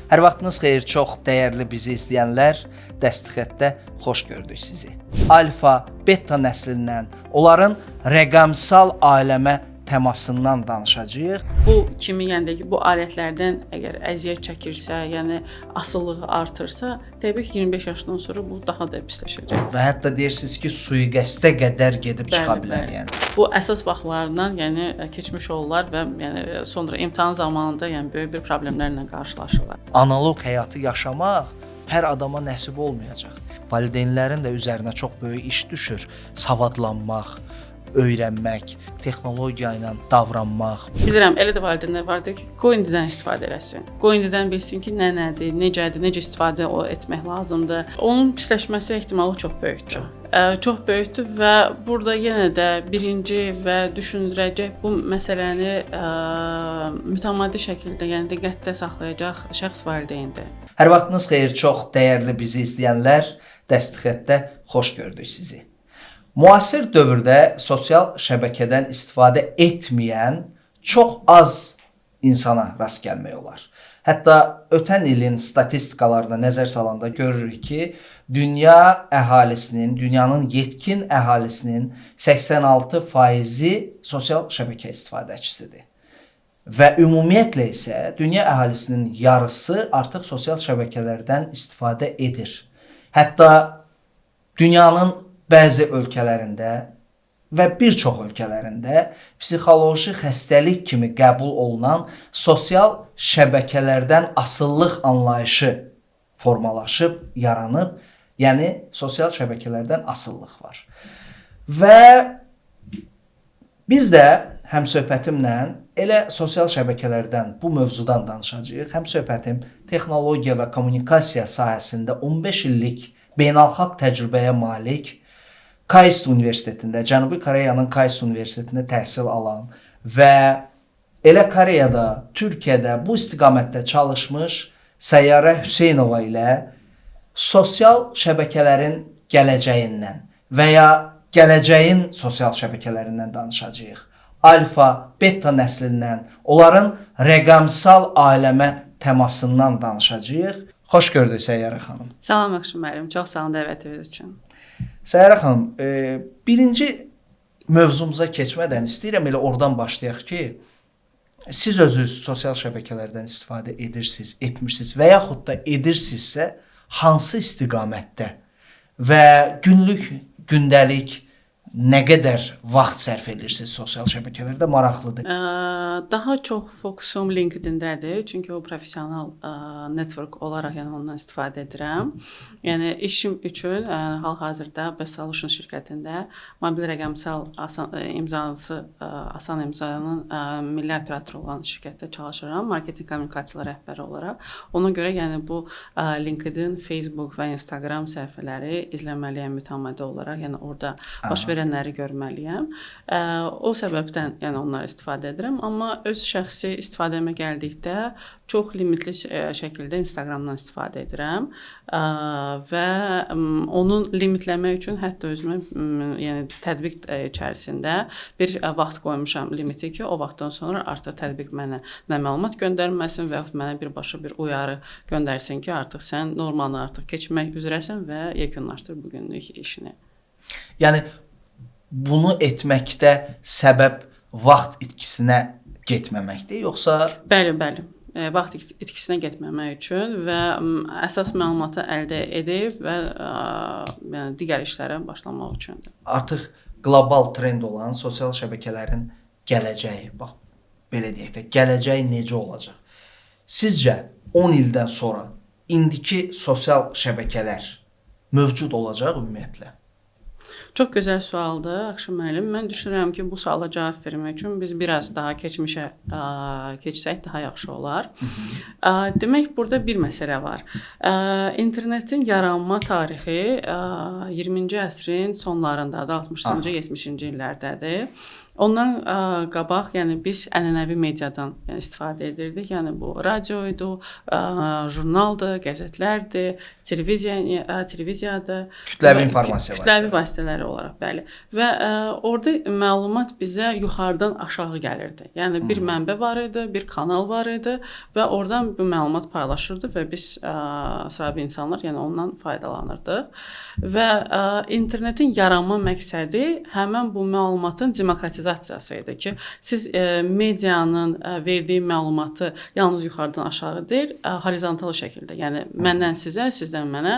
Hər vaxtınız xeyir, çox dəyərli bizi izləyənlər, Dəstixətdə xoş gördük sizi. Alfa, beta nəslindən, onların rəqəmsal aləmə təmasından danışacağıq. Bu kimi, yəni ki, bu alətlərdən əgər əziyyət çəkirsə, yəni asılılığı artırsa, təbii ki, 25 yaşdan sonra bu daha da pisləşəcək. Və hətta deyirsiniz ki, sui-qəsdə qədər gedib çıxa bilər yəni. Bu əsas baxımlardan, yəni keçmiş olurlar və yəni sonra imtahan zamanında yəni böyük bir problemlərlə qarşılaşırlar. Analog həyatı yaşamaq hər adama nəsib olmayacaq. Valideynlərin də üzərinə çox böyük iş düşür. Savadlanmaq, öyrənmək, texnologiya ilə davranmaq. Bilirəm, elə də valideynlər vardır ki, qoy indidən istifadə eləsin. Qoy indidən bilsin ki, nədir, necədir, necə istifadə etmək lazımdır. Onun pisləşməsi ehtimalı çox böyükdür. Çox böyükdür və burada yenə də birinci və düşündürəcək bu məsələni mütəmadi şəkildə, yəni diqqətdə saxlayacaq şəxs valideyndir. Hər vaxtınız xeyir, çox dəyərli bizi izləyənlər, Dəstixətdə xoş gördük sizi. Müasir dövrdə sosial şəbəkədən istifadə etməyən çox az insana rast gəlmək olar. Hətta ötən ilin statistikalarına nəzər salanda görürük ki, dünya əhalisinin, dünyanın yetkin əhalisinin 86%-i sosial şəbəkə istifadəçisidir. Və ümumiyyətlə isə dünya əhalisinin yarısı artıq sosial şəbəkələrdən istifadə edir. Hətta dünyanın bəzi ölkələrində və bir çox ölkələrində psixoloji xəstəlik kimi qəbul olunan sosial şəbəkələrdən asıllıq anlayışı formalaşıb, yaranıb, yəni sosial şəbəkələrdən asıllıq var. Və biz də həmsöhbətimlə elə sosial şəbəkələrdən bu mövzudan danışacağıq. Həmsöhbətim texnologiya və kommunikasiya sahəsində 15 illik beynəlxalq təcrübəyə malik, KAIST Universitetində, Cənubi Koreyanın KAIST Universitetində təhsil alan və elə Koreyada, Türkiyədə bu istiqamətdə çalışmış Səyyarə Hüseynova ilə sosial şəbəkələrin gələcəyindən və ya gələcəyin sosial şəbəkələrindən danışacağıq. Alfa, beta nəslindən, onların rəqəmsal aləmə təmasından danışacağıq. Xoş gördük Səyyarə xanım. Salam Yaxşı müəllim, çox sağ olun dəvətiniz üçün. Səyyarə xanım, birinci mövzumuza keçmədən istəyirəm elə oradan başlayaq ki, siz özünüz sosial şəbəkələrdən istifadə edirsiniz, etmirsiniz və yaxud da edirsinizsə, hansı istiqamətdə və günlük, gündəlik nə qədər vaxt sərf edirsiniz sosial şəbəkələrdə maraqlıdır? Daha çox fokusum LinkedIn-dədir, çünki o professional network olaraq yəni ondan istifadə edirəm. Yəni işim üçün hal-hazırda Best Solution şirkətində mobil rəqəmsal asan imzanın milli operatoru olan şirkətdə çalışıram, marketinq kommunikasiyalar rəhbəri olaraq. Ona görə yəni bu LinkedIn, Facebook və Instagram səhifələri izləməliyəm mütəmadi olaraq, yəni orada baş verənləri görməliyəm. O səbəbdən yəni onları istifadə edirəm, amma öz şəxsi istifadəmə gəldikdə çox limitli şəkildə Instagramdan istifadə edirəm və onu limitləmək üçün hətta özümə yəni tətbiq içərisində bir vaxt qoymuşam limiti ki, o vaxtdan sonra artıq tətbiq mənə nə məlumat göndərməsin və yaxud mənə birbaşa bir uyarı göndərsin ki, artıq sən normalını artıq keçmək üzrəsən və yekunlaşdır bu günlük işini. Yəni bunu etməkdə səbəb vaxt itkisinə getməməkdir, yoxsa? Bəli, bəli. Vaxt itkisinə getməmək üçün və əsas məlumatı əldə edib və yəni digər işlərə başlamaq üçündür. Artıq qlobal trend olan sosial şəbəkələrin gələcəyi, bax belə deyək də, gələcəyi necə olacaq? Sizcə 10 ildən sonra indiki sosial şəbəkələr mövcud olacaq ümumiyyətlə? Çox gözəl sualdır, Akşin müəllim. Mən düşünürəm ki, bu suala cavab vermək üçün biz biraz daha keçmişə keçsək daha yaxşı olar. Demək, burada bir məsələ var. İnternetin yaranma tarixi 20-ci əsrin sonlarındadır, 60-cı, 70-ci illərdədir. Ondan qabaq, yəni biz ənənəvi mediadan istifadə edirdik. Yəni bu radioydu, jurnaldır, qəzetlərdir, televiziyadır. Kütləvi informasiya kütləvi vasitələri olaraq, bəli. Və orada məlumat bizə yuxarıdan aşağı gəlirdi. Yəni bir mənbə var idi, bir kanal var idi və oradan bu məlumat paylaşırdı və biz sahibi insanlar, yəni ondan faydalanırdıq. Və internetin yaranma məqsədi həmin bu məlumatın demokratizasiyası idi ki, siz medianın verdiyi məlumatı yalnız yuxarıdan aşağı deyil, horizontal şəkildə, yəni məndən sizə, sizdən mənə,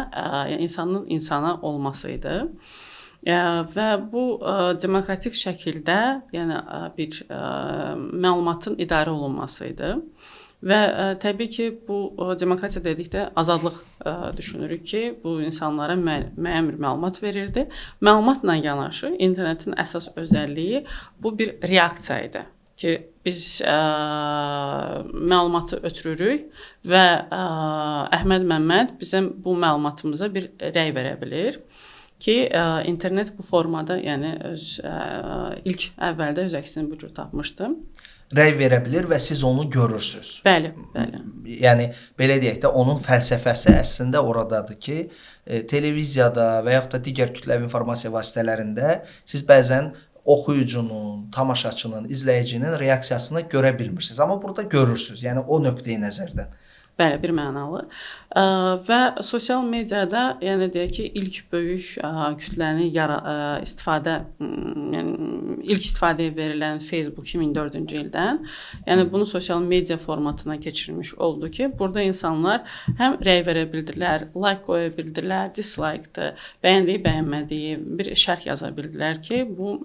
yəni insanın insana olması idi. Və bu demokratik şəkildə, yəni bir məlumatın idarə olunması idi. Və təbii ki, bu demokratiya dedikdə azadlıq düşünürük ki, bu insanlara müəyyən bir məlumat verirdi. Məlumatla yanaşı internetin əsas özəlliyi bu bir reaksiya idi ki, biz məlumatı ötürürük və Əhməd Məmməd bizim bu məlumatımıza bir rəy verə bilir ki, internet bu formada, yəni ilk əvvəldə öz əksini bu cür tapmışdı. Rəy verə bilir və siz onu görürsüz. Bəli, bəli. Yəni belə deyək də, onun fəlsəfəsi əslində oradadır ki, televiziyada və yaxud da digər kütləvi informasiya vasitələrində siz bəzən oxuyucunun, tamaşaçının, izləyicinin reaksiyasını görə bilmirsiniz. Amma burada görürsüz. Yəni o nöqteyi nəzərdən. Bəli, bir mənalı. Və sosial mediada, yəni deyək ki, ilk böyük kütləni ilk istifadəyə verilən Facebook 2004-cü ildən, yəni bunu sosial media formatına keçirmiş oldu ki, burada insanlar həm rəy verə bildilər, like qoya bildilər, dislike'dır, bəyəndiyi, bəyənmədiyi bir şərh yaza bildilər ki, bu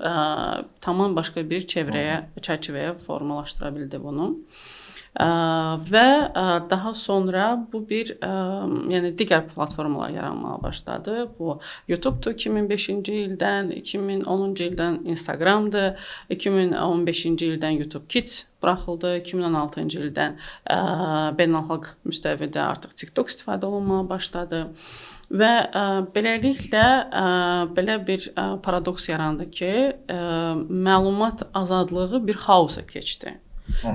tamam başqa bir çərçivəyə formalaşdıra bildi bunu. Və daha sonra bu bir yəni digər platformalar yaranmağa başladı. Bu YouTube-dur 2005-ci ildən, 2010-cu ildən Instagram-dır, 2015-ci ildən YouTube Kids buraxıldı, 2016-cı ildən beynəlxalq müstəvidə artıq TikTok istifadə olunmağa başladı. Və beləliklə belə bir paradoks yarandı ki, məlumat azadlığı bir xaosa keçdi.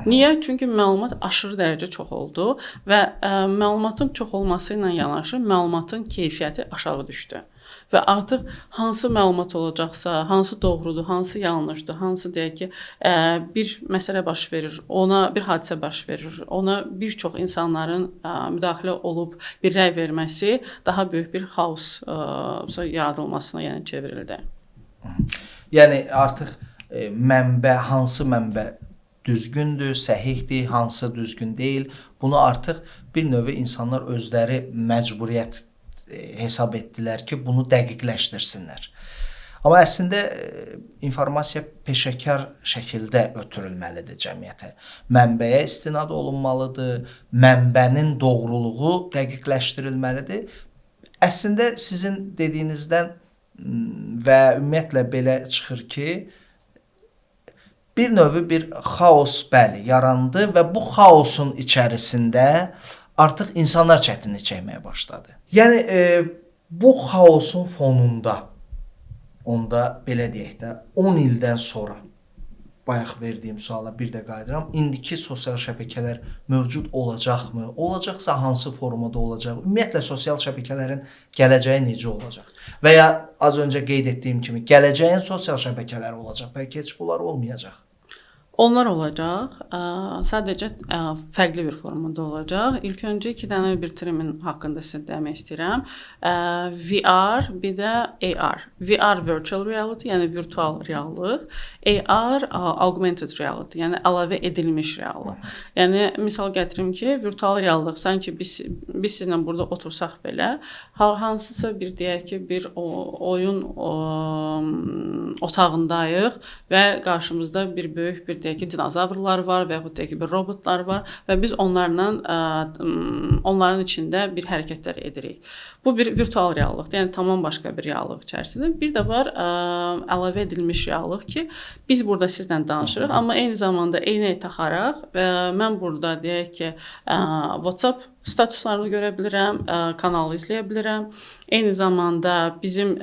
Niyə? Çünki məlumat aşırı dərəcə çox oldu və məlumatın çox olması ilə yanaşı məlumatın keyfiyyəti aşağı düşdü. Və artıq hansı məlumat olacaqsa, hansı doğrudur, hansı yanlışdır, hansı deyək ki, bir məsələ baş verir, ona bir hadisə baş verir, ona bir çox insanların müdaxilə olub bir rəy verməsi daha böyük bir xaos yaradılmasına yəni çevrildi. Yəni artıq mənbə, hansı mənbə düzgündür, səhihdir, hansı düzgün deyil. Bunu artıq bir növ insanlar özləri məcburiyyət hesab etdilər ki, bunu dəqiqləşdirsinlər. Amma əslində informasiya peşəkar şəkildə ötürülməlidir cəmiyyətə. Mənbəyə istinad olunmalıdır, mənbənin doğruluğu dəqiqləşdirilməlidir. Əslində sizin dediyinizdən və ümumiyyətlə belə çıxır ki, bir növ bir xaos bəli yarandı və bu xaosun içərisində artıq insanlar çətinlik çəkməyə başladı. Yəni bu xaosun fonunda onda belə deyək də 10 ildən sonra bayaq verdiyim suala bir də qayıdıram. İndiki sosial şəbəkələr mövcud olacaqmı? Olacaqsa hansı formada olacaq? Ümumiyyətlə sosial şəbəkələrin gələcəyi necə olacaq? Və ya az öncə qeyd etdiyim kimi gələcəyin sosial şəbəkələri olacaq. Bəlkə heç bunlar olmayacaq. Onlar olacaq, sadəcə fərqli bir formada olacaq. İlk öncə 2 dənə bir terimin haqqında sizə demək istəyirəm. VR, bir də AR. VR virtual reality, yəni virtual reallıq. AR augmented reality, yəni əlavə edilmiş reallıq. Yəni misal gətirim ki, virtual reallıq sanki biz sizinlə burada otursaq belə, hansısa bir deyək ki, bir oyun otağındayıq və qarşımızda bir böyük bir deyək ki, dinozavrlar var və yaxud deyək ki, bir robotlar var və biz onların içində bir hərəkətlər edirik. Bu bir virtual reallıqdır, yəni tamam başqa bir reallıq içərisində. Bir də var əlavə edilmiş reallıq ki, biz burada sizlə danışırıq, amma eyni zamanda eynək taxaraq mən burada deyək ki, WhatsApp statuslarını görə bilirəm, kanalı izləyə bilirəm. Eyni zamanda bizim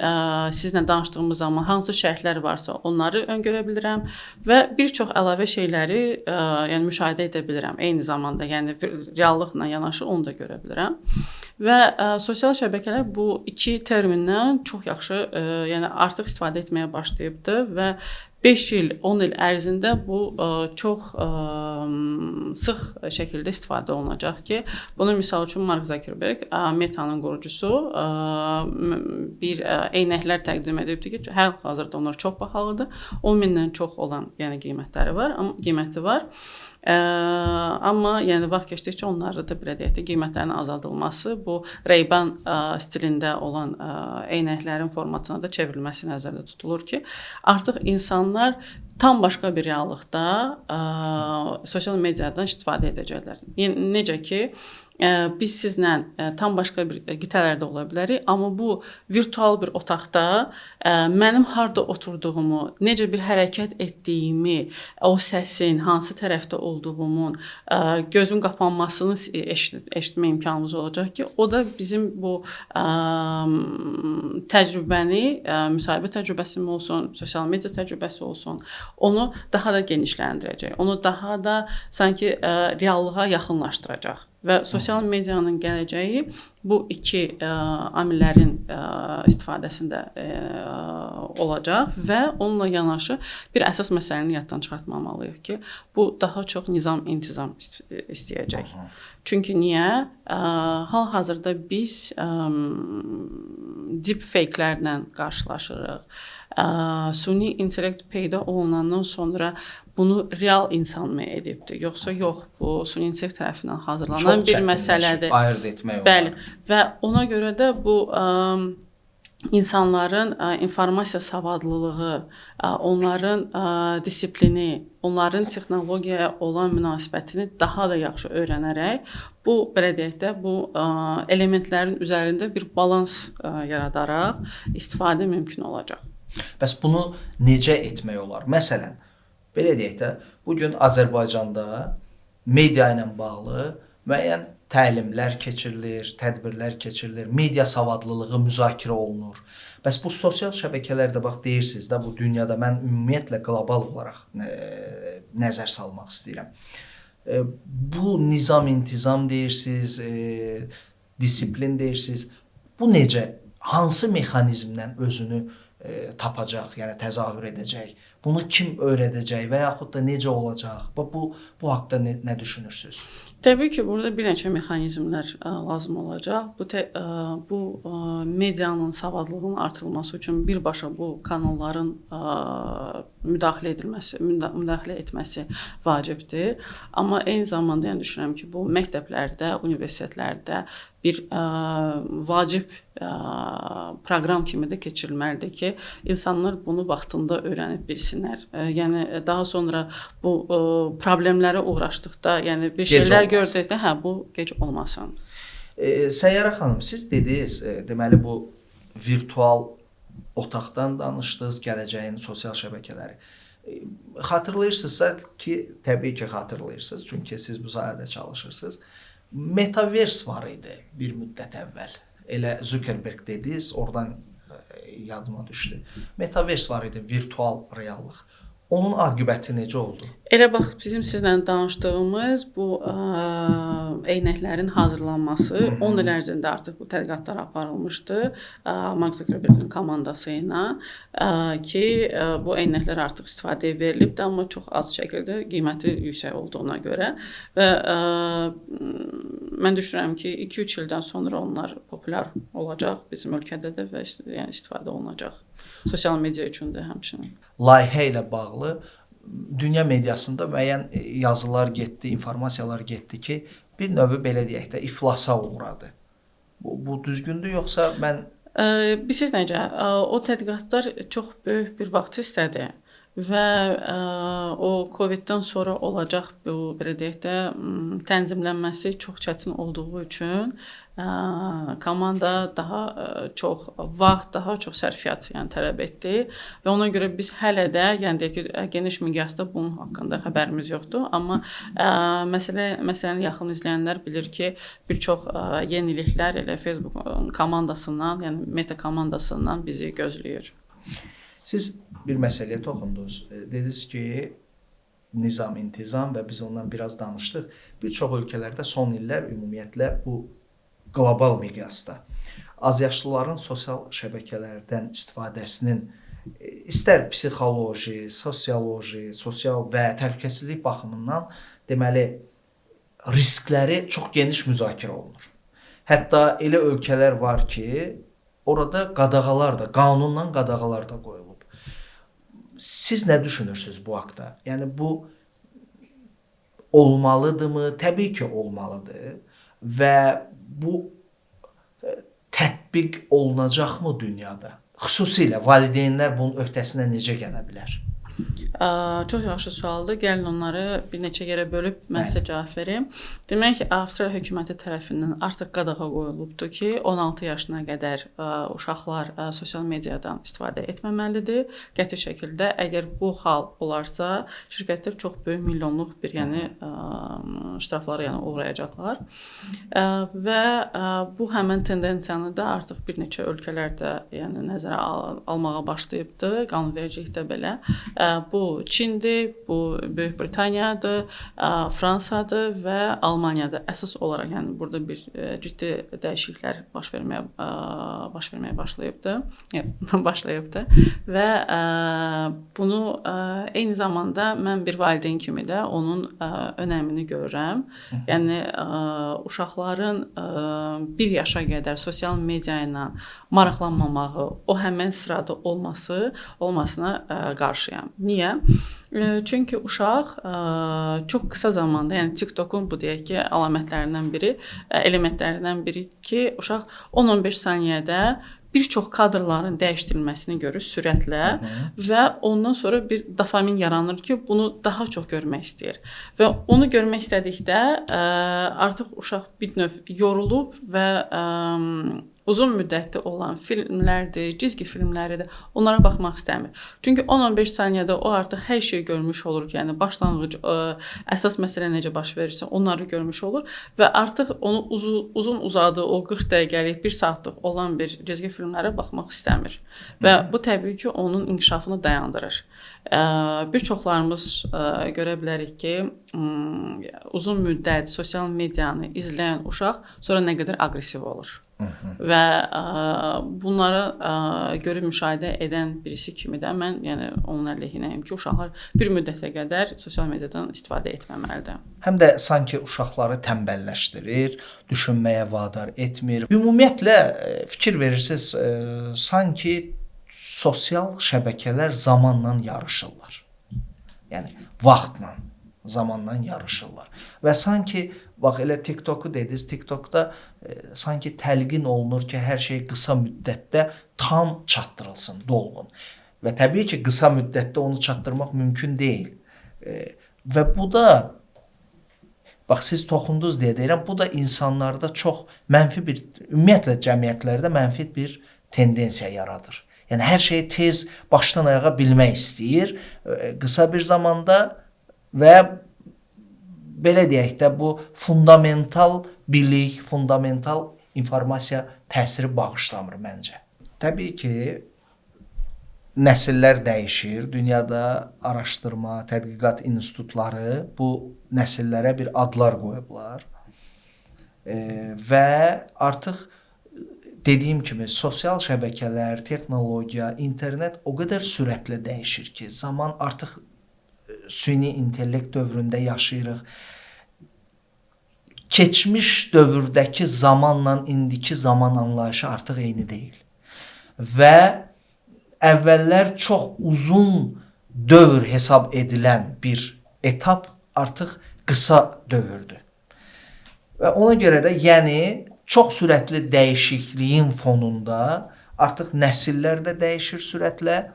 sizlə danışdığımız zaman hansı şərtlər varsa, onları öngörə bilirəm və bir çox əlavə şeyləri yəni müşahidə edə bilirəm. Eyni zamanda, yəni reallıqla yanaşı onu da görə bilirəm. Və sosial şəbəkələr bu iki termindən çox yaxşı, yəni artıq istifadə etməyə başlayıbdı və 5 il, 10 il ərzində bu çox sıx şəkildə istifadə olunacaq ki, bunun misal üçün Mark Zuckerberg, Meta'nın qurucusu, bir eynəklər təqdim edibdi ki, hal-hazırda onlar çox bahalıdır. 10 mindən çox olan, yəni qiyməti var. Amma yəni vaxt keçdikcə onlarda da belə deyək də qiymətlərin azaldılması, bu Ray-Ban stilində olan eynəklərin formatına da çevrilməsi nəzərdə tutulur ki, artıq insanlar tam başqa bir reallıqda sosial mediadan istifadə edəcəklər. Yəni necə ki, biz sizlə tam başqa bir qitələrdə ola bilərik, amma bu virtual bir otaqda mənim harda oturduğumu, necə bir hərəkət etdiyimi, o səsin hansı tərəfdə olduğumun, gözün qapanmasını eşitmə imkanımız olacaq ki, o da bizim bu təcrübəni, müsahibə təcrübəsi olsun, sosial media təcrübəsi olsun, onu daha da genişləndirəcək, onu daha da sanki reallığa yaxınlaşdıracaq. Və sosial medianın gələcəyi bu iki amillərin istifadəsində olacaq və onunla yanaşı bir əsas məsələni yaddan çıxartmamalıyıq ki, bu daha çox nizam-intizam istəyəcək. Çünki niyə? Hal-hazırda biz deepfake-lərlə qarşılaşırıq. Süni intellekt peyda olunandan sonra bunu real insan mı edibdir, yoxsa yox, bu süni intellekt tərəfindən hazırlanan bir məsələdir. Ayırd etmək olar. Bəli, və ona görə də bu insanların informasiya savadlılığı, onların disiplini, onların texnologiyaya olan münasibətini daha da yaxşı öyrənərək, bu belə deyək də, bu elementlərin üzərində bir balans yaradaraq istifadə mümkün olacaq. Bəs bunu necə etmək olar? Məsələn, belə deyək də, bugün Azərbaycanda media ilə bağlı müəyyən təlimlər keçirilir, tədbirlər keçirilir, media savadlılığı müzakirə olunur. Bəs bu sosial şəbəkələrdə bax deyirsiniz də, bu dünyada mən ümumiyyətlə qlobal olaraq nəzər salmaq istəyirəm. Bu nizam-intizam deyirsiniz, disiplin deyirsiniz. Bu necə, hansı mexanizmdən özünü tapacaq, yəni təzahür edəcək? Bunu kim öyrədəcək və yaxud da necə olacaq? Bu haqda nə düşünürsünüz? Təbii ki, burada bir neçə mexanizmlər lazım olacaq. Bu medianın savadlılığının artırılması üçün birbaşa bu kanalların müdaxilə etməsi vacibdir. Amma eyni zamanda yəni düşünürəm ki, bu məktəblərdə, universitetlərdə bir vacib proqram kimi də keçirilməlidir ki, insanlar bunu vaxtında öyrənib bilsinlər. Yəni daha sonra bu problemlərə uğraşdıqda, yəni bir şeylər gördükdə, bu gec olmasın. Səyyarə xanım, siz dediniz, deməli bu virtual otaqdan danışdınız, gələcəyin sosial şəbəkələri. Xatırlayırsınızsa ki, təbii ki xatırlayırsınız, çünki siz bu sahədə çalışırsınız. Metaverse var idi bir müddət əvvəl. Elə Zuckerberg dediniz, oradan yadıma düşdü. Metaverse var idi, virtual reallıq. Onun aqibəti necə oldu? Elə bax, bizim sizlə danışdığımız bu eynəklərin hazırlanması 10 il ərzində artıq bu tədqiqatlar aparılmışdı Mark Zuckerbergin komandası ilə ki, bu eynəklər artıq istifadəyə verilibdir, amma çox az şəkildə qiyməti yüksək olduğuna görə və mən düşünürəm ki, 2-3 ildən sonra onlar populyar olacaq bizim ölkədə də və yəni istifadə olunacaq. Sosial media üçün də həmçinin. Layihə ilə bağlı dünya mediasında müəyyən yazılar getdi, informasiyalar getdi ki, bir növü belə deyək də iflasa uğradı. Bu düzgündür, yoxsa mən... Bilirsiniz necə, o tədqiqatlar çox böyük bir vaxt istədi və o Covid-dən sonra olacaq bu belə deyək də tənzimlənməsi çox çətin olduğu üçün komanda daha çox vaxt, daha çox sərfiyyat yəni tələb etdi və ona görə biz hələ də yəni deyək ki, geniş miqyasda bunun haqqında xəbərimiz yoxdur, amma məsələn yaxın izləyənlər bilir ki, bir çox yeniliklər elə Facebook komandasından, yəni Meta komandasından bizi gözləyir. Siz bir məsələyə toxundunuz. Dediniz ki, nizam, intizam və biz ondan biraz danışdıq. Bir çox ölkələrdə son illər ümumiyyətlə bu qlobal miqyasda azyaşlıların sosial şəbəkələrdən istifadəsinin istər psixoloji, sosioloji, sosial və təhlükəsizlik baxımından deməli riskləri çox geniş müzakirə olunur. Hətta elə ölkələr var ki, orada qadağalar da, qanunla qadağalar da qoyulur. Siz nə düşünürsünüz bu haqda? Yəni bu olmalıdırmı? Təbii ki, olmalıdır və bu tətbiq olunacaqmı dünyada? Xüsusilə valideynlər bunun öhdəsinə necə gələ bilər? Çox yaxşı sualdır. Gəlin onları bir neçə yerə bölüb mən sizə cavab verim. Demək, Avstraliya hökuməti tərəfindən artıq qadağa qoyulubdur ki, 16 yaşına qədər uşaqlar sosial mediadan istifadə etməməlidir. Qəti şəkildə əgər bu hal olarsa, şirkətlər çox böyük milyonluq bir ştraflara uğrayacaqlar. Və bu həmin tendensiyanı da artıq bir neçə ölkələrdə nəzərə almağa başlayıbdır. Qanunvericilikdə belə. Bu Çindir, bu Böyük Britaniyadır, Fransadır və Almaniyadır. Əsas olaraq burada bir ciddi dəyişikliklər baş verməyə başlayıbdır. Və bunu eyni zamanda mən bir valideyn kimi də onun önəmini görürəm. Yəni uşaqların 1 yaşa qədər sosial media ilə maraqlanmamağı, o həmin sırada olmasına qarşıyam. Niyə? Çünki uşaq çox qısa zamanda, yəni TikTokun bu deyək ki, əlamətlərindən biri, elementlərindən biri ki, uşaq 10-15 saniyədə bir çox kadrların dəyişdirilməsini görür sürətlə və ondan sonra bir dopamin yaranır ki, bunu daha çox görmək istəyir. Və onu görmək istədikdə artıq uşaq bir növ yorulub və uzun müddətli olan filmlərdir, cizgi filmləridir, onlara baxmaq istəmir. Çünki 10-15 saniyədə o artıq hər şeyi görmüş olur ki, yəni başlanğıc, əsas məsələ necə baş verirsə, onları görmüş olur və artıq onu uzun-uzadı, o 40 dəqiqəlik, 1 saatlıq olan bir cizgi filmlərə baxmaq istəmir. Və bu təbii ki, onun inkişafını dayandırır. Bir çoxlarımız görə bilərik ki, uzun müddət sosial medianı izləyən uşaq sonra nə qədər aqressiv olur. Və bunları görüb müşahidə edən birisi kimi də mən onun əleyhinəyim ki, uşaqlar bir müddətə qədər sosial mediadan istifadə etməməlidir. Həm də sanki uşaqları tənbəlləşdirir, düşünməyə vadar etmir. Ümumiyyətlə fikir verirsiniz, sanki sosial şəbəkələr zamanla yarışırlar. Yəni vaxtla, zamanla yarışırlar. Və sanki bax elə TikToku dediniz, TikTokda sanki təlqin olunur ki, hər şey qısa müddətdə tam çatdırılsın, dolğun. Və təbii ki, qısa müddətdə onu çatdırmaq mümkün deyil. Və bu da bax siz toxundunuz deyə deyirəm, bu da insanlarda çox mənfi bir, ümumiyyətlə cəmiyyətlərdə mənfi bir tendensiya yaradır. Yəni hər şeyi tez başdan ayağa bilmək istəyir, qısa bir zamanda və belə deyək də bu fundamental bilik, fundamental informasiya təsiri bağışlamır məncə. Təbii ki, nəsillər dəyişir. Dünyada araşdırma, tədqiqat institutları bu nəsillərə bir adlar qoyublar. Və artıq dediyim kimi sosial şəbəkələr, texnologiya, internet o qədər sürətlə dəyişir ki, zaman artıq süni intellekt dövründə yaşayırıq. Keçmiş dövrdəki zamanla indiki zaman anlayışı artıq eyni deyil. Və əvvəllər çox uzun dövr hesab edilən bir etap artıq qısa dövrdür. Və ona görə də çox sürətli dəyişikliyin fonunda artıq nəsillər də dəyişir sürətlə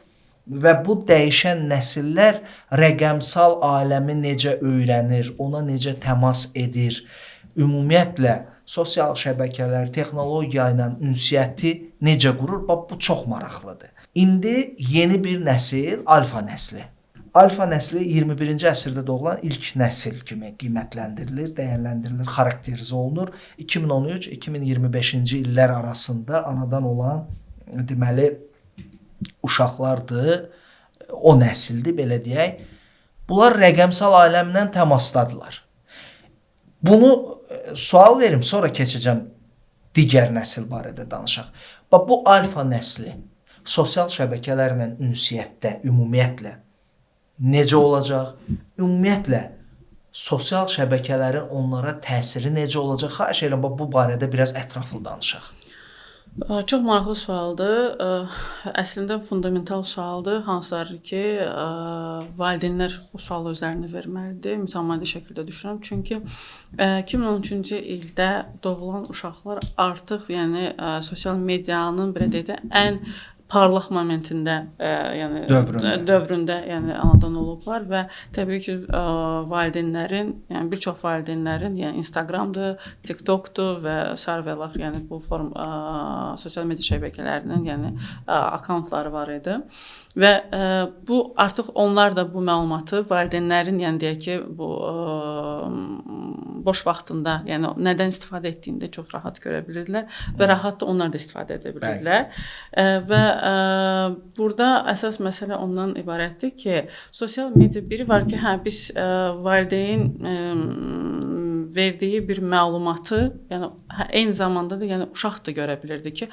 və bu dəyişən nəsillər rəqəmsal aləmi necə öyrənir, ona necə təmas edir, ümumiyyətlə sosial şəbəkələr, texnologiya ilə ünsiyyəti necə qurur? Bax, bu çox maraqlıdır. İndi yeni bir nəsil alfa nəsli. Alfa nəsli 21-ci əsrdə doğulan ilk nəsil kimi qiymətləndirilir, dəyərləndirilir, xarakterizə olunur. 2013-2025-ci illər arasında anadan olan deməli uşaqlardır, o nəsildir, belə deyək. Bunlar rəqəmsal aləmdən təmasdadılar. Bunu sual verim, sonra keçəcəm digər nəsil barədə danışaq. Bax, bu alfa nəsli sosial şəbəkələrlə ünsiyyətdə ümumiyyətlə necə olacaq? Ümumiyyətlə sosial şəbəkələrin onlara təsiri necə olacaq? Xahiş edirəm, bu barədə biraz ətraflı danışaq. Çox maraqlı sualdır. Əslində fundamental sualdır. Hansılar ki, valideynlər bu sualı özlərini verməlidir. Mütəmadi şəkildə düşünürəm. Çünki 2013-cü ildə doğulan uşaqlar artıq, yəni sosial medianın belə deyək də ən parlaq momentində, yəni dövründə, yəni anadan olublar və təbii ki, valideynlərin, yəni bir çox valideynlərin, yəni Instagramdır, TikTokdur və sarıvelar, yəni bu sosial media şəbəkələrinin, yəni akkauntları var idi. Və bu artıq onlar da bu məlumatı valideynlərin, yəni deyək ki, bu boş vaxtında, yəni nədən istifadə etdiyini də çox rahat görə bilirdilər və rahat da onlar da istifadə edə bilirdilər. Və burada əsas məsələ ondan ibarətdir ki, sosial media biri var ki, biz valideyn verdiyi bir məlumatı, yəni eyni zamanda da yəni uşaq da görə bilirdi ki,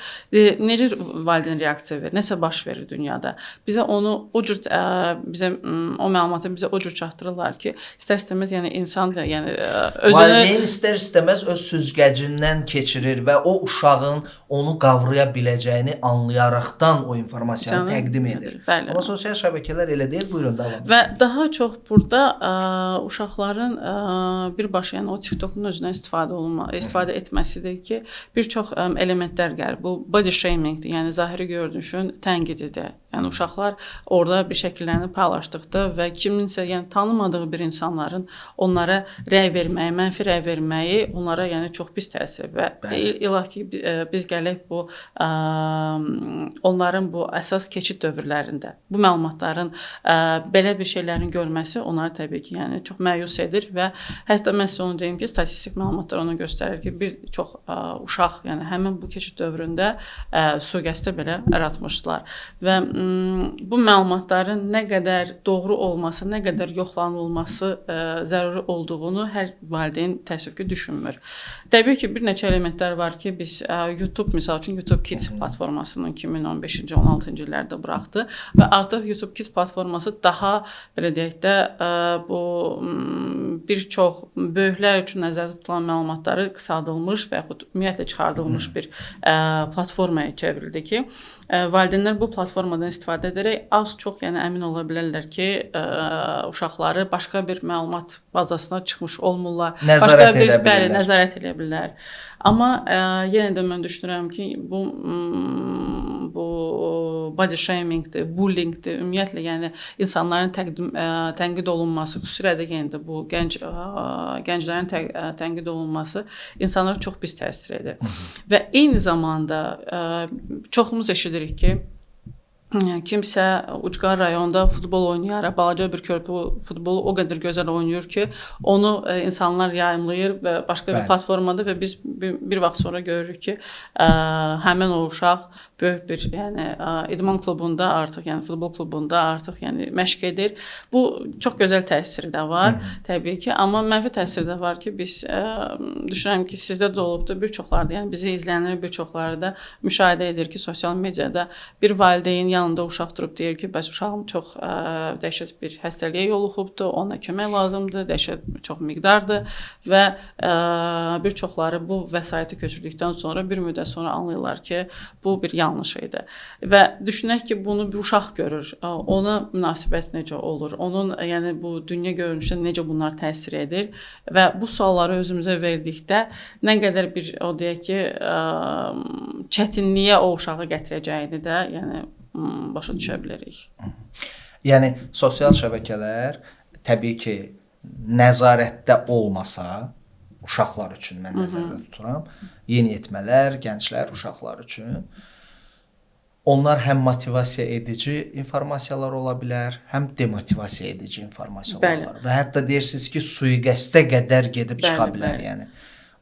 necə valideyn reaksiya verir, nəsə baş verir dünyada. Bizə onu o cür o məlumatı bizə o cür çatdırırlar ki, istər-istəməz yəni insan da yəni özünü valideyn istər-istəməz öz süzgəcindən keçirir və o uşağın onu qavraya biləcəyini anlayaraqdan o informasiyanı təqdim edir. Bəli. Amma sosial şəbəkələr elə deyil. Buyurun, davam edin. Və daha çox burada uşaqların birbaşa yəni o TikTokun özündən istifadə etməsidir ki, bir çox elementlər gəlir. Bu body shamingdir, yəni zahiri görünüşün tənqididir. Yəni uşaqlar orada bir şəkillərini paylaşdıqda və kiminsə yəni tanımadığı bir insanların onlara rəy verməyi, mənfi rəy verməyi onlara yəni çox pis təsir və ilah ki biz gələk bu onların bu əsas keçid dövrlərində bu məlumatların belə bir şeylərin görməsi onları təbii ki yəni çox məyus edir və hətta mən sizə onu deyim ki, statistik məlumatlar onu göstərir ki, bir çox uşaq yəni həmin bu keçid dövründə sui-qəsdə belə yaratmışdılar və bu məlumatların nə qədər doğru olması, nə qədər yoxlanılması zəruri olduğunu hər valideyn təəssüf ki, düşünmür. Təbii ki, bir neçə elementlər var ki, biz YouTube, misal üçün YouTube Kids platformasını 2015-ci, 16-cı illərdə buraxdı və artıq YouTube Kids platforması daha, belə deyək də, bu bir çox böyüklər üçün nəzərdə tutulan məlumatları qısaldılmış və yaxud ümumiyyətlə çıxardılmış bir platformaya çevrildi ki, valideynlər bu platformadan istifadə edərək az-çox yəni əmin ola bilərlər ki, uşaqları başqa bir məlumat bazasına çıxmış olmurlar. Nəzarət edə bilirlər. Nəzarət edə bilirlər. Amma yenə də mən düşünürəm ki, bu body shamingdir, bullyingdir, ümumiyyətlə yəni insanların tənqid olunması, xüsusilə də yəni də bu gənclərin tənqid olunması insanlara çox pis təsir edir. Və eyni zamanda çoxumuz eşidirik ki, kimsə ucqar rayonda futbol oynayaraq, balaca bir körpü futbolu o qədər gözəl oynayır ki, onu insanlar yayımlayır və başqa bir platformada və biz bir vaxt sonra görürük ki, həmin o uşaq böyük bir yəni idman klubunda artıq, yəni futbol klubunda artıq yəni məşq edir. Bu çox gözəl təsiri də var, təbii ki, amma mənfi təsiri də var ki, biz düşünürəm ki, sizdə də olubdur, bir çoxları da, yəni bizi izləyənlər bir çoxları da müşahidə edir ki, sosial mediada bir valideyn yanında uşaq durub deyir ki, bəs uşağım çox dəhşət bir xəstəliyə yoluxubdur, ona kömək lazımdır, dəhşət çox miqdardır və bir çoxları bu vəsaiti köçürdükdən sonra bir müddət sonra anlayırlar ki, bu bir yanlış idi. Və düşünək ki, bunu bir uşaq görür, ona münasibət necə olur, onun yəni bu dünya görünüşünə necə bunlar təsir edir və bu sualları özümüzə verdikdə nə qədər bir o deyək ki, çətinliyə o uşağı gətirəcəyini də yəni başa düşə bilərik. Yəni sosial şəbəkələr təbii ki, nəzarətdə olmasa, uşaqlar üçün mən nəzərdə tuturam, yeniyetmələr, gənclər, uşaqlar üçün onlar həm motivasiya edici informasiyalar ola bilər, həm demotivasiya edici informasiyalar ola bilər. Və hətta deyirsiniz ki, sui-qəsdə qədər gedib çıxa bilər, yəni.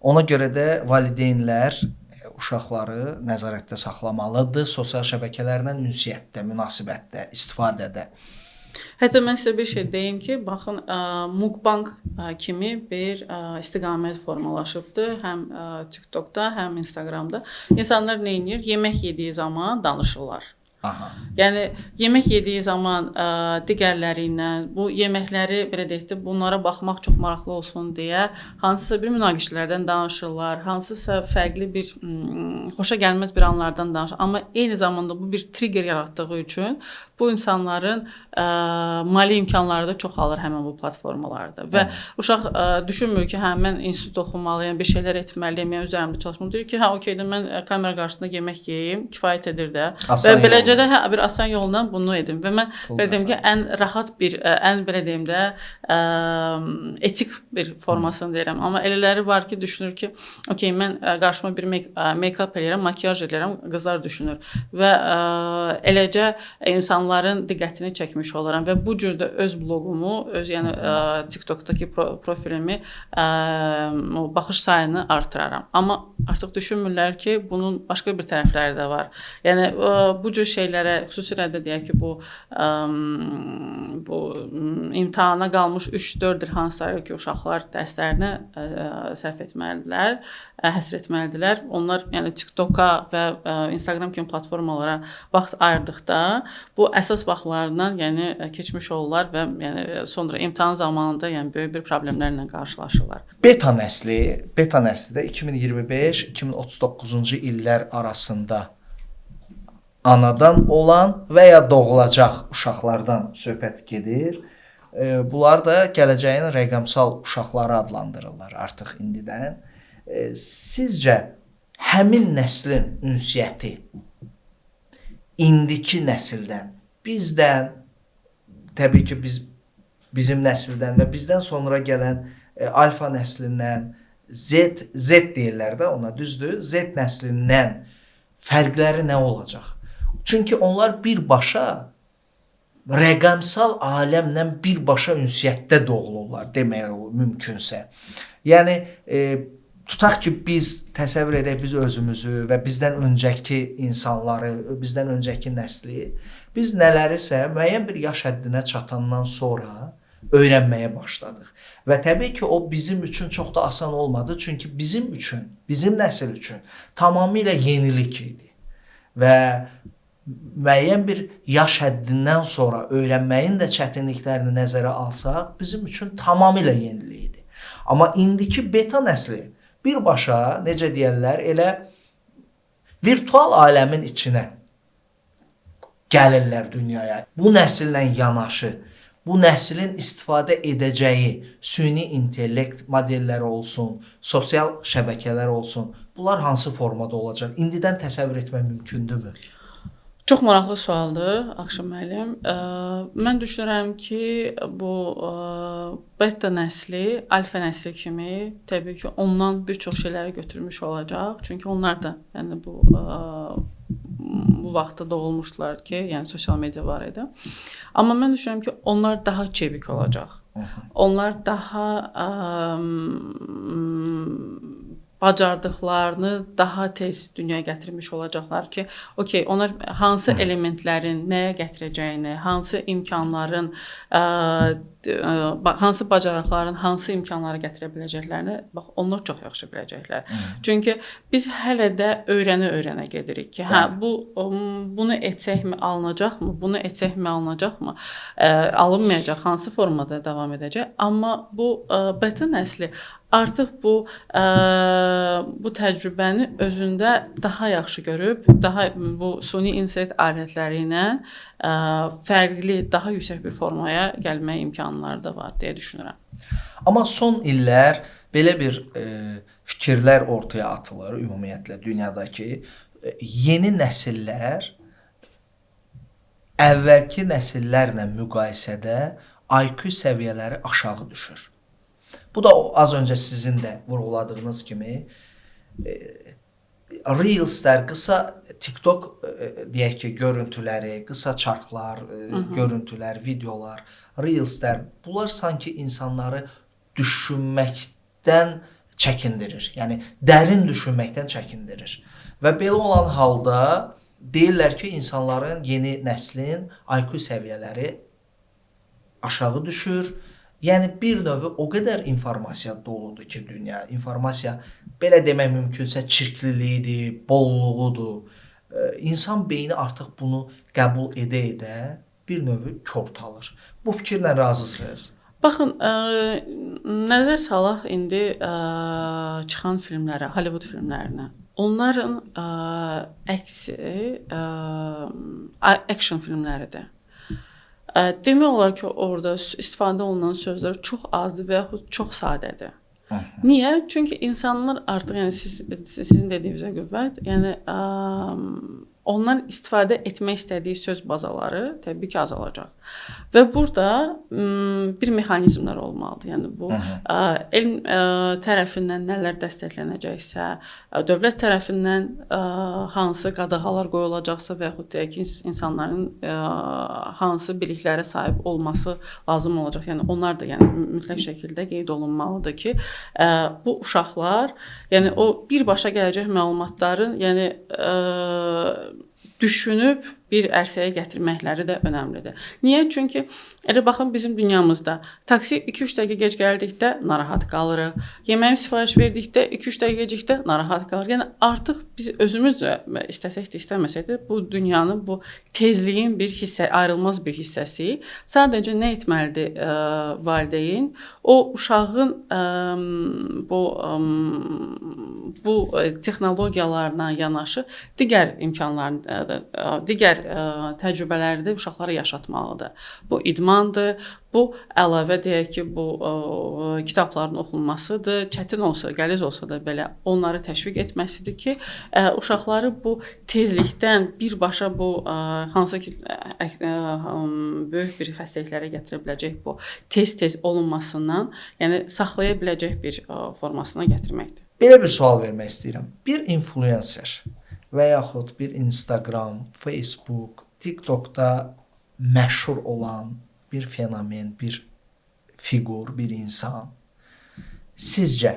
Ona görə də valideynlər uşaqları nəzarətdə saxlamalıdır, sosial şəbəkələrlə ünsiyyətdə, münasibətdə, istifadədə. Hətta mən sizə bir şey deyim ki, baxın, mukbang kimi bir istiqamət formalaşıbdır, həm TikTokda, həm Instagramda. İnsanlar nə edir? Yemək yediyi zaman danışırlar. Aha. Yəni yemək yediyi zaman digərləri ilə bu yeməkləri belə deyək də bunlara baxmaq çox maraqlı olsun deyə hansısa bir münaqişələrdən danışırlar, hansısa fərqli bir xoşa gəlməz bir anlardan danışır. Amma eyni zamanda bu bir trigger yaratdığı üçün bu insanların mali imkanları da çoxalır həmin bu platformalarda. Və uşaq düşünmür ki, hə mən institut oxumalıyam, bir şeylər etməliyəm, yəni üzərimdə çalışmalıyam. Deyir ki, hə okeydir, mən kamera qarşısında yemək yeyim, kifayət edir də. Və beləcə də bir asan yolla bunu edim. Və mən belə deyim ki, ən rahat bir, ən belə deyim də etik bir formasını deyirəm. Amma elələri var ki, düşünür ki, okey mən qarşıma bir make-up eləyirəm, makiyaj eləyirəm, qızlar düşünür. Və eləcə insanların diqqətini çəkmiş olaram və bu cür də öz bloqumu, öz yəni TikTokdakı profilimi o baxış sayını artıraram. Amma artıq düşünmürlər ki, bunun başqa bir tərəfləri də var. Yəni bu cür şeylərə xüsusilə də deyək ki, bu imtahana qalmış 3-4 il hansılar ki, uşaqlar dərslərinə sərf etməlidirlər, həsr etməlidirlər. Onlar yəni TikToka və Instagram kimi platformalara vaxt ayırdıqda bu əsas vaxtlarından yəni keçmiş olurlar və yəni sonra imtahan zamanında yəni böyük bir problemlərlə qarşılaşırlar. Beta nəsli də 2025-2039-cu illər arasında anadan olan və ya doğulacaq uşaqlardan söhbət gedir. Bunlar da gələcəyin rəqəmsal uşaqları adlandırırlar artıq indidən. Sizcə həmin nəslin ünsiyyəti indiki nəsildən, bizdən, təbii ki bizim nəsildən və bizdən sonra gələn alfa nəslindən, Z deyirlər də ona, düzdür? Z nəslindən fərqləri nə olacaq? Çünki onlar birbaşa rəqəmsal aləmlə birbaşa ünsiyyətdə doğulurlar demək mümkünsə. Yəni tutaq ki, biz təsəvvür edək biz özümüzü və bizdən öncəki insanları, bizdən öncəki nəsli, biz nələrisə müəyyən bir yaş həddinə çatandan sonra öyrənməyə başladıq. Və təbii ki, o bizim üçün çox da asan olmadı. Çünki bizim üçün, bizim nəsil üçün tamamilə yenilik idi. Və müəyyən bir yaş həddindən sonra öyrənməyin də çətinliklərini nəzərə alsaq, bizim üçün tamamilə yenilik idi. Amma indiki beta nəsli birbaşa, necə deyərlər, elə virtual aləmin içinə gəlirlər dünyaya. Bu nəsillə yanaşı, bu nəslin istifadə edəcəyi süni intellekt modelləri olsun, sosial şəbəkələr olsun, bunlar hansı formada olacaq? İndidən təsəvvür etmək mümkündürmü? Çox maraqlı sualdır, Akşin müəllim. Mən düşünürəm ki, bu beta nəsli, alfa nəsli kimi təbii ki, ondan bir çox şeyləri götürmüş olacaq. Çünki onlar da yəni bu vaxtda doğulmuşdular ki, yəni sosial media var idi. Amma mən düşünürəm ki, onlar daha çevik olacaq. Onlar daha bacardıqlarını daha tez dünyaya gətirmiş olacaqlar ki, okey, onlar hansı elementlərin nəyə gətirəcəyini, hansı imkanların, hansı bacarıqların hansı imkanları gətirə biləcəklərini, bax, onlar çox yaxşı biləcəklər. Çünki biz hələ də öyrənə gedirik ki, hə, bunu etsəkmi alınacaqmı, bunu etsəkmi alınacaqmı, alınmayacaq, hansı formada davam edəcək. Amma bu beta nəsli artıq bu təcrübəni özündə daha yaxşı görüb, daha bu süni intellekt alətləri ilə fərqli, daha yüksək bir formaya gəlmək imkanları da var deyə düşünürəm. Amma son illər belə bir fikirlər ortaya atılır ümumiyyətlə dünyadakı yeni nəsillər əvvəlki nəsillərlə müqayisədə IQ səviyyələri aşağı düşür. Bu da az öncə sizin də vurğuladığınız kimi Reelslər, qısa TikTok deyək ki, görüntüləri, qısa çarxlar, görüntülər, videolar, Reelslər, bunlar sanki insanları düşünməkdən çəkindirir. Yəni dərin düşünməkdən çəkindirir. Və belə olan halda deyirlər ki, insanların, yeni nəslin IQ səviyyələri aşağı düşür. Yəni bir növ o qədər informasiya doludur ki, dünya, informasiya belə demək mümkünsə çirkliliyidir, bolluğudur. İnsan beyni artıq bunu qəbul edə-edə bir növ körtalır. Bu fikirlə razısınız? Baxın, nəzər salaq indi çıxan filmlərə, Hollywood filmlərinə. Onların əksi action filmləridir. Demək olar ki, orada istifadə olunan sözlər çox azdır və yaxud çox sadədir. Niyə? Çünki insanlar artıq, yəni sizin dediyinizə qüvvət, yəni ondan istifadə etmək istədiyi söz bazaları təbii ki, azalacaq. Və burada bir mexanizmlər olmalıdır. Yəni bu elm tərəfindən nələr dəstəklənəcəksə, dövlət tərəfindən hansı qadağalar qoyulacaqsa və yaxud deyək ki, insanların hansı biliklərə sahib olması lazım olacaq. Yəni onlar da mütləq şəkildə qeyd olunmalıdır ki, bu uşaqlar, yəni o birbaşa gələcək məlumatların, yəni düşünüb bir ərsəyə gətirməkləri də önəmlidir. Niyə? Çünki elə baxın bizim dünyamızda taksi 2-3 dəqiqə gec gəldikdə narahat qalırıq. Yeməyi sifariş verdikdə 2-3 dəqiqə gecikdə narahat qalırıq. Yəni artıq biz özümüz də istəsək də istəməsək də bu dünyanın bu tezliyin bir ayrılmaz bir hissəsi. Sadəcə nə etməlidir valideyn? O uşağın bu texnologiyalarla yanaşı digər imkanlarını, digər təcrübələri də uşaqlara yaşatmalıdır. Bu idmandır, bu əlavə deyək ki, bu kitabların oxunmasıdır, çətin olsa, qəliz olsa da belə onları təşviq etməsidir ki, uşaqları bu tezlikdən birbaşa bu hansı ki böyük bir xəstəliklərə gətirə biləcək bu tez-tez olunmasından, yəni saxlaya biləcək bir formasına gətirməkdir. Belə bir sual vermək istəyirəm. Bir influencer və yaxud bir Instagram, Facebook, TikTokda məşhur olan bir fenomen, bir fiqur, bir insan sizcə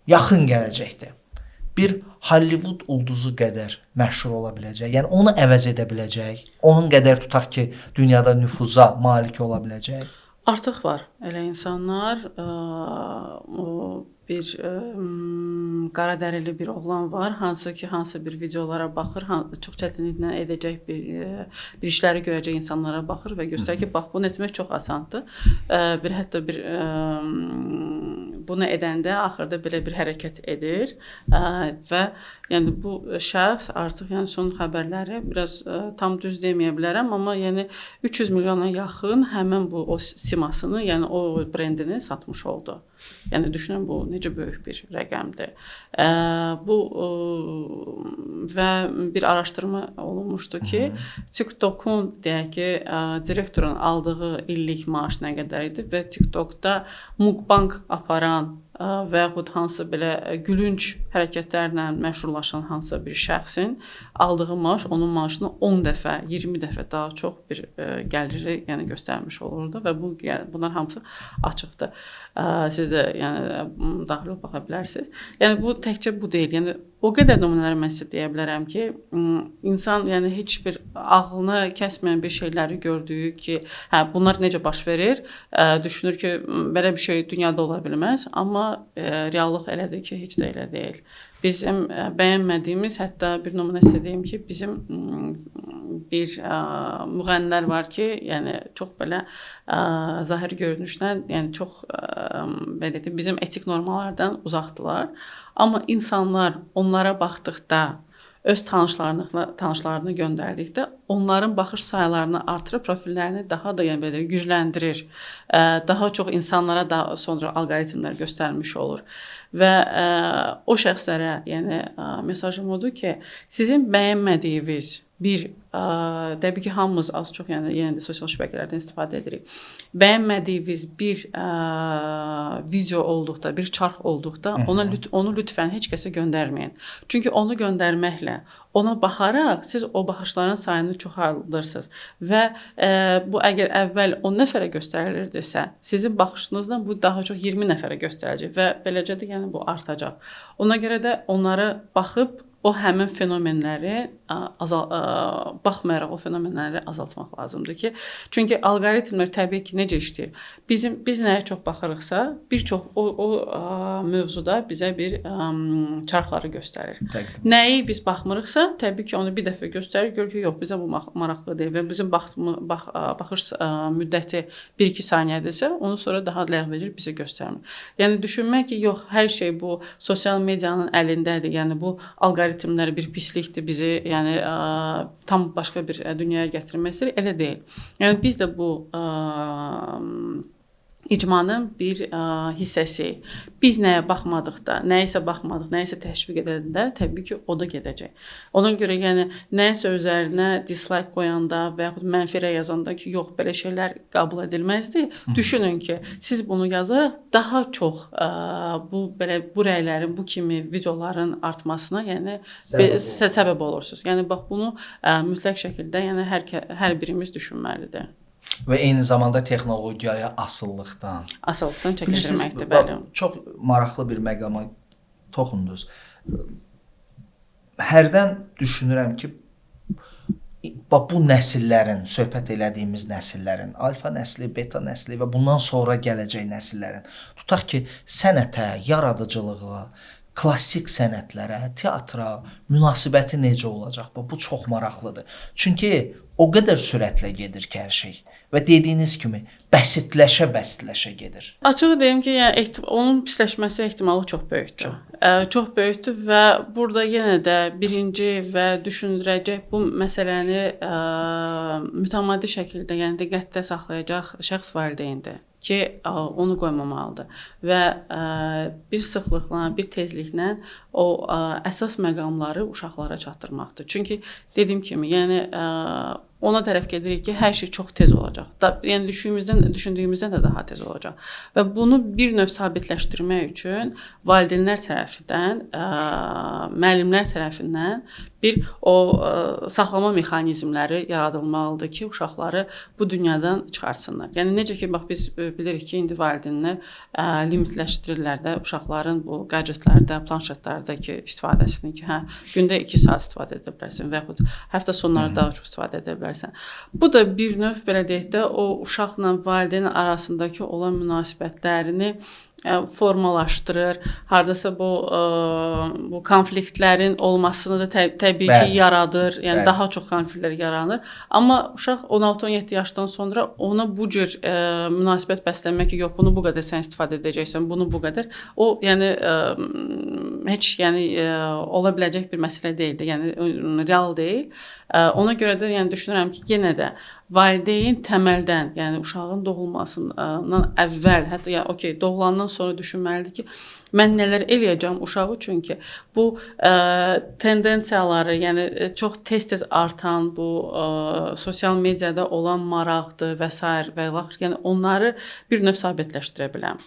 yaxın gələcəkdə bir Hollywood ulduzu qədər məşhur ola biləcək? Yəni onu əvəz edə biləcək? Onun qədər tutaq ki, dünyada nüfuza malik ola biləcək? Artıq var. Elə insanlar bir qaradərili bir oğlan var, hansı ki, hansı bir videolara baxır, çox çətinliklə edəcək bir işləri görəcək insanlara baxır və göstərir ki, bax, bunu etmək çox asandır. Hətta bunu edəndə axırda belə bir hərəkət edir və yəni bu şəxs artıq yəni son xəbərləri biraz tam düz deməyə bilərəm, amma yəni 300 milyona yaxın həmin bu o simasını, yəni o brendini satmış oldu. Yəni düşünün bu necə böyük bir rəqəmdir. Bu və bir araşdırma olunmuşdu ki, TikTokun deyək ki, direktorun aldığı illik maaş nə qədər idi və TikTokda mukbang aparan və yaxud hansı belə gülünc hərəkətlərlə məşhurlaşan hansısa bir şəxsin aldığı maaş onun maaşını 10 dəfə, 20 dəfə daha çox bir gəliri yəni göstərmiş olurdu və bunlar hamısı açıqdır. Siz də yəni daxil olub baxa bilərsiniz. Yəni bu təkcə bu deyil. Yəni o qədər nümunələri mən sizə deyə bilərəm ki, insan yəni heç bir ağlını kəsməyən bir şeyləri gördüyü ki, bunlar necə baş verir, düşünür ki, belə bir şey dünyada ola bilməz, amma reallıq elədir ki, heç də elə deyil. Bizim bəyənmədiyimiz, hətta bir nümunə sizə deyim ki, bizim bir müğənnilər var ki, yəni çox belə zahiri görünüşdən, yəni çox belə deyim, bizim etik normalardan uzaqdılar. Amma insanlar onlara baxdıqda, öz tanışlarını göndərdikdə onların baxış sayılarını artırır, profillərini daha da yəni belə gücləndirir. Daha çox insanlara daha sonra alqoritmlər göstərmiş olur. Və o şəxslərə, yəni mesajım odur ki, sizin bəyənmədiyiniz bir təbii ki, hamımız az çox yəni yenə də sosial şəbəkələrdən istifadə edirik. Bəyənmədiyiniz bir video olduqda, bir çarx olduqda onu lütfən heç kəsə göndərməyin. Çünki onu göndərməklə, ona baxaraq siz o baxışların sayını çoxaldırsınız və bu əgər əvvəl 10 nəfərə göstərilirdisə, sizin baxışınızdan bu daha çox 20 nəfərə göstərəcək və beləcə də yəni bu artacaq. Ona görə də onlara baxıb o həmin fenomenləri baxmayaraq o fenomenləri azaltmaq lazımdır ki, çünki alqoritmlər təbii ki, necə işləyir? Biz nəyə çox baxırıqsa, bir çox o mövzuda bizə bir çarxları göstərir. Nəyi biz baxmırıqsa, təbii ki, onu bir dəfə göstərir, görür ki, yox, bizə bu maraqlı deyil və bizim baxış müddəti 1-2 saniyədirsə, onu sonra daha ləğv edir, bizə göstərmir. Yəni düşünmək ki, yox, hər şey bu sosial medianın əlindədir. Yəni bu alqoritmlər bir pislikdir, bizi yəni tam başqa bir dünyaya gətirməsi elə deyil. Yəni biz də bu icmanın bir hissəsiyik. Biz nəyə baxmadıqda, nəyisə baxmadıq, nəyisə təşviq edəndə təbii ki, o da gedəcək. Ona görə yəni nəyisə üzərinə dislike qoyanda və yaxud mənfi rəy yazanda ki, yox, belə şeylər qəbul edilməzdir. Düşünün ki, siz bunu yazaraq daha çox bu rəylərin, bu kimi videoların artmasına yəni səbəb olursunuz. Yəni bax bunu mütləq şəkildə yəni hər birimiz düşünməlidir. Və eyni zamanda texnologiyaya asıllıqdan çəkilməkdir, bəli. Çox maraqlı bir məqama toxundunuz. Hərdən düşünürəm ki, bu nəsillərin, söhbət elədiyimiz nəsillərin, alfa nəsli, beta nəsli və bundan sonra gələcək nəsillərin, tutaq ki, sənətə, yaradıcılığa, klassik sənətlərə, teatra münasibəti necə olacaq? Bu çox maraqlıdır. Çünki o qədər sürətlə gedir ki, hər şey. Və dediyiniz kimi bəsitləşə gedir. Açığı deyim ki, yəni onun pisləşməsi ehtimalı çox böyükdür. Çox böyükdür və burada yenə də birinci və düşündürəcək bu məsələni mütəmadi şəkildə, yəni diqqətdə saxlayacaq şəxs valideyndir ki, onu qoymamalıdır və bir sıxlıqla, bir tezliklə o əsas məqamları uşaqlara çatdırmaqdır. Çünki dediyim kimi, yəni ona tərəf gedirik ki, hər şey çox tez olacaq. Yəni düşündüyümüzdən də daha tez olacaq. Və bunu bir növ sabitləşdirmək üçün valideynlər tərəfindən, müəllimlər tərəfindən bir o saxlama mexanizmləri yaradılmalıdır ki, uşaqları bu dünyadan çıxartsınlar. Yəni necə ki, bax biz bilirik ki, indi valideynlər limitləşdirirlər də uşaqların bu gadgetlərdə, planşetlərdəki istifadəsini ki, gündə 2 saat istifadə edə bilərsən və yaxud həftə sonları daha çox istifadə edə bilərsən. Bu da bir növ belə deyək də o uşaqla valideyn arasındakı olan münasibətlərini formalaşdırır. Hardasa bu konfliktlərin olmasını da təbii ki yaradır. Yəni daha çox konfliktlər yaranır. Amma uşaq 16-17 yaşdan sonra ona bu cür münasibət bəsləmək ki, yox, bunu bu qədər sən istifadə edəcəksən, bunu bu qədər. O yəni heç yəni ola biləcək bir məsələ deyildir. Yəni real deyil. Ona görə də yəni düşünürəm ki, yenə də valideyn təməldən, yəni uşağın doğulmasından əvvəl, hətta yəni okey, doğulandan sonra düşünməlidir ki, mən nələr eləyəcəm uşağı üçün ki, bu tendensiyaları, yəni çox tez-tez artan bu sosial mediada olan maraqdır və s. və yəni onları bir növ sabitləşdirə biləm.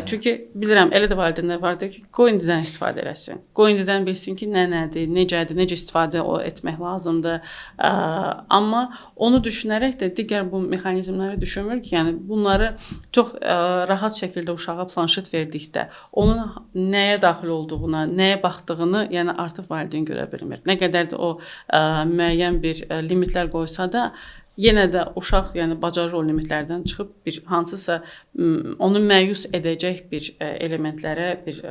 Çünki bilirəm, elə də valideynlər vardır ki, qoy indidən istifadə eləsin. Qoy indidən bilsin ki, nədir, necədir, necə istifadə etmək lazımdır. Amma onu düşünərək də digər bu mexanizmləri düşünmür ki, yəni bunları çox rahat şəkildə uşağa planşet verdikdə onun nəyə daxil olduğuna, nəyə baxdığını yəni artıq valideyn görə bilmir. Nə qədər də o müəyyən bir limitlər qoysa da, yenə də uşaq yəni bacarır o limitlərdən çıxıb bir hansısa onu məyus edəcək bir elementlərə, bir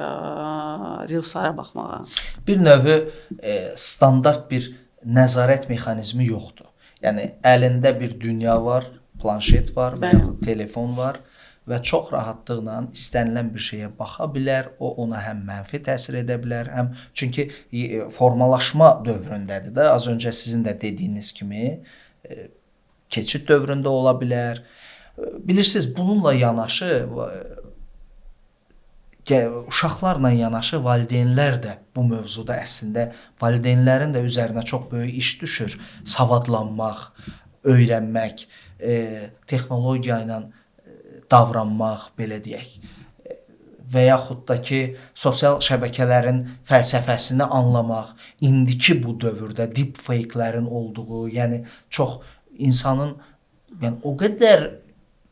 reelslara baxmağa. Bir növü standart bir nəzarət mexanizmi yoxdur. Yəni əlində bir dünya var, planşet var və yaxud telefon var və çox rahatlıqla istənilən bir şeyə baxa bilər. O ona həm mənfi təsir edə bilər, həm çünki formalaşma dövründədir də. Az öncə sizin də dediyiniz kimi keçid dövründə ola bilər. Bilirsiniz, bununla yanaşı uşaqlarla yanaşı valideynlər də bu mövzuda əslində valideynlərin də üzərinə çox böyük iş düşür. Savadlanmaq, öyrənmək, texnologiya ilə davranmaq, belə deyək. Və yaxud da ki, sosial şəbəkələrin fəlsəfəsini anlamaq, indiki bu dövrdə deepfake-lərin olduğu, yəni çox insanın o qədər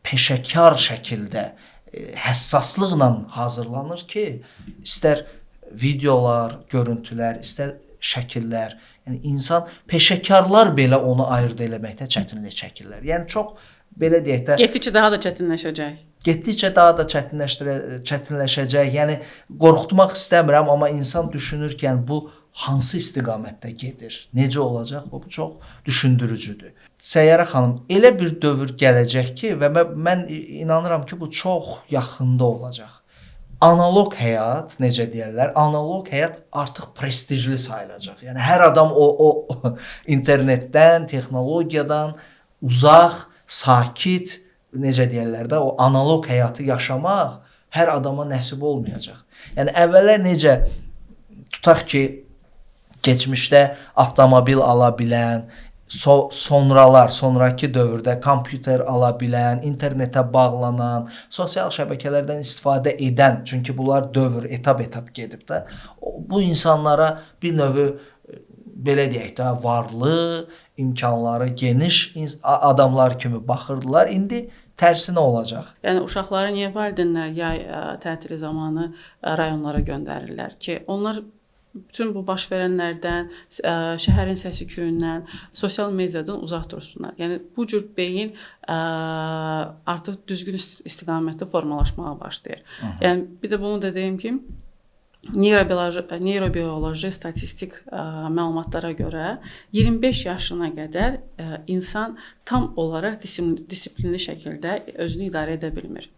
peşəkar şəkildə həssaslıqla hazırlanır ki, istər videolar, görüntülər, istər şəkillər, yəni insan peşəkarlar belə onu ayırd eləməkdə çətinlik çəkirlər. Yəni çox belə deyək də Getdikcə daha da çətinləşəcək. Getdikcə daha da çətinləşəcək. Yəni qorxutmaq istəmirəm, amma insan düşünür ki, yəni bu hansı istiqamətdə gedir? Necə olacaq? Bu çox düşündürücüdür. Səyyarə xanım, elə bir dövr gələcək ki, və mən inanıram ki, bu çox yaxında olacaq. Analog həyat, necə deyirlər, analog həyat artıq prestijli sayılacaq. Yəni hər adam o internetdən, texnologiyadan uzaq, sakit, necə deyirlər də, o analog həyatı yaşamaq hər adama nəsib olmayacaq. Yəni əvvəllər necə tutaq ki, keçmişdə avtomobil ala bilən, sonrakı dövrdə kompüter ala bilən, internetə bağlanan, sosial şəbəkələrdən istifadə edən, çünki bunlar dövr etap-etap gedib də, bu insanlara bir növ belə deyək də, varlı, imkanları geniş adamlar kimi baxırdılar. İndi tərsinə olacaq. Yəni uşaqları niyə valideynlər yay tətili zamanı rayonlara göndərirlər ki, onlar bütün bu baş verənlərdən, şəhərin səs-küyündən, sosial mediadan uzaq dursunlar. Yəni bu cür beyin artıq düzgün istiqamətdə formalaşmağa başlayır. Yəni bir də bunu da deyim ki, neyrobioloji statistik məlumatlara görə 25 yaşına qədər insan tam olaraq disiplinli şəkildə özünü idarə edə bilmir.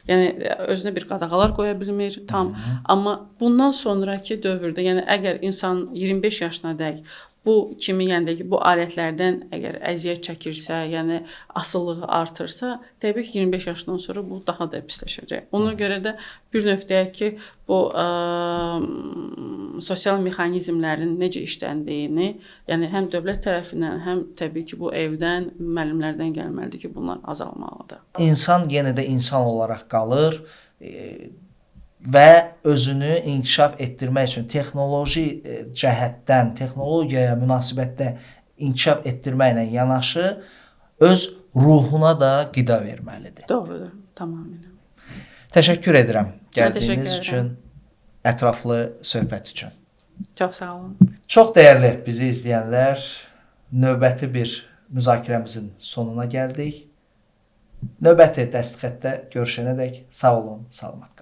Yəni özünə bir qadağalar qoya bilmir tam. Amma bundan sonraki dövrdə, yəni əgər insan 25 yaşınadək bu kimi, yəni ki, bu alətlərdən əgər əziyyət çəkirsə, yəni asılılığı artırsa, təbii ki, 25 yaşından sonra bu daha da pisləşəcək. Ona görə də bir növ deyək ki, bu sosial mexanizmlərin necə işləndiyini, yəni həm dövlət tərəfindən, həm təbii ki, bu evdən, müəllimlərdən gəlməlidir ki, bunlar azalmalıdır. İnsan yenə də insan olaraq qalır və özünü inkişaf etdirmək üçün texnoloji cəhətdən, texnologiyaya münasibətdə inkişaf etdirməklə yanaşı öz ruhuna da qida verməlidir. Doğrudur, tamamilə. Təşəkkür edirəm gəldiyiniz üçün, ətraflı söhbət üçün. Çox sağ olun. Çox dəyərli bizi izləyənlər, növbəti bir müzakirəmizin sonuna gəldik. Növbəti dəstxətdə görüşənədək sağ olun, salamat qalın.